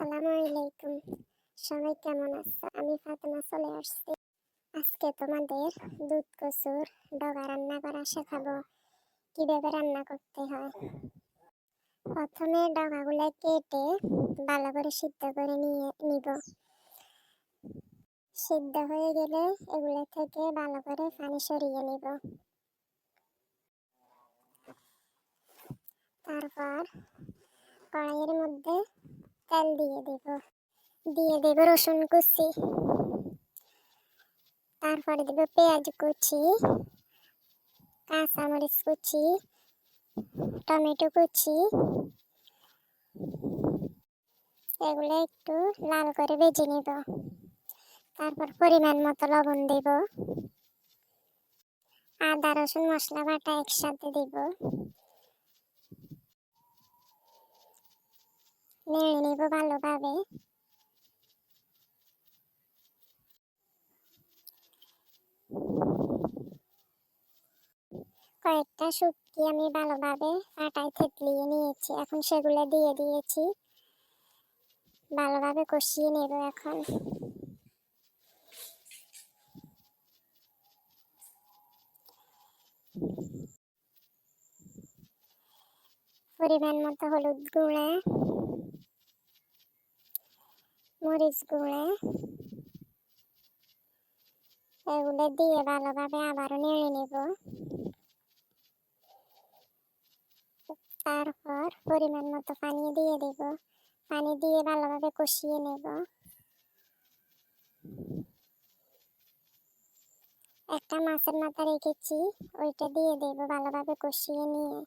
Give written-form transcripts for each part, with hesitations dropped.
আসসালামু আলাইকুম। সবাই কেমন আছো? আমি ফাতেমা চলে আসছি। আজকে তোমাদের দুধ কচুর ডগা রান্না করা শেখাবো, কিভাবে রান্না করতে হয়। প্রথমে ডগাগুলো কেটে ভালো করে সিদ্ধ করে নিব। সিদ্ধ হয়ে গেলে এগুলো থেকে ভালো করে পানি সরিয়ে নিব। তারপর কড়াইয়ের মধ্যে তেল দিয়ে দেব রসুন কুচি, তারপরে দেব পেঁয়াজ কুচি, কাঁচামরিচ কুচি, টমেটো কুচি। এগুলো একটু লাল করে ভেজে নিব। তারপর পরিমাণ মতো লবণ দেব, আদা রসুন মশলা বাটা একসাথে দিব, নেড়ে নিব ভালোভাবে। কয়েকটা শুটকি আমি ভালোভাবে আটায় থেতলিয়ে নিয়েছি, এখন সেগুলো দিয়ে দিয়েছি। ভালোভাবে কষিয়ে নেব। এখন পরিমাণ মতো হলুদ গুঁড়া, মরিচ গুঁড়া এগুলো দিয়ে ভালোভাবে আবারও নেড়ে নেব। তারপর পরিমাণ মতো পানি দিয়ে দেব, পানি দিয়ে ভালোভাবে কষিয়ে নেব। একটা মাছের মাথা রেখেছি, ওইটা দিয়ে দেব। ভালোভাবে কষিয়ে নিয়ে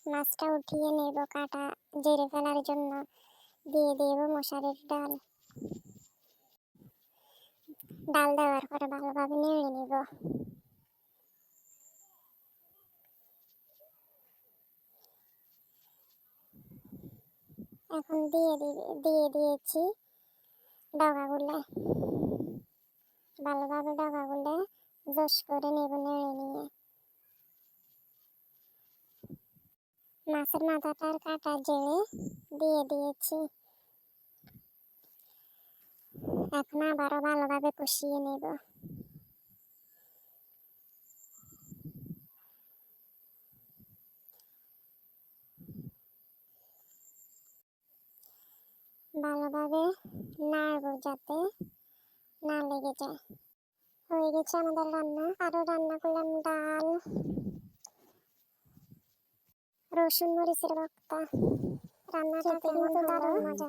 মাছটা উঠিয়ে নেব, কাটা জেরে ফেলার জন্য দিয়ে দেব মশারির ডাল। ডাল দেওয়ার পরে ভালোভাবে নেড়ে নেব। এখন দিয়ে দিয়েছি ডগাগুলো। ভালোভাবে ডগাগুলো জোশ করে নেব নেড়ে নিয়ে। মাছের মাথাটার কাটা জেরে দিয়ে দিয়েছি। এখন আবারও ভালোভাবে কষিয়ে নেব। ভালোভাবে নাড়ব যাতে না লেগে যায়। হয়ে গেছে আমাদের রান্না। আরো রান্না করলাম ডাল, রসুন মরিচের ভর্তা। রান্নাটা কিন্তু দারুণ মজা।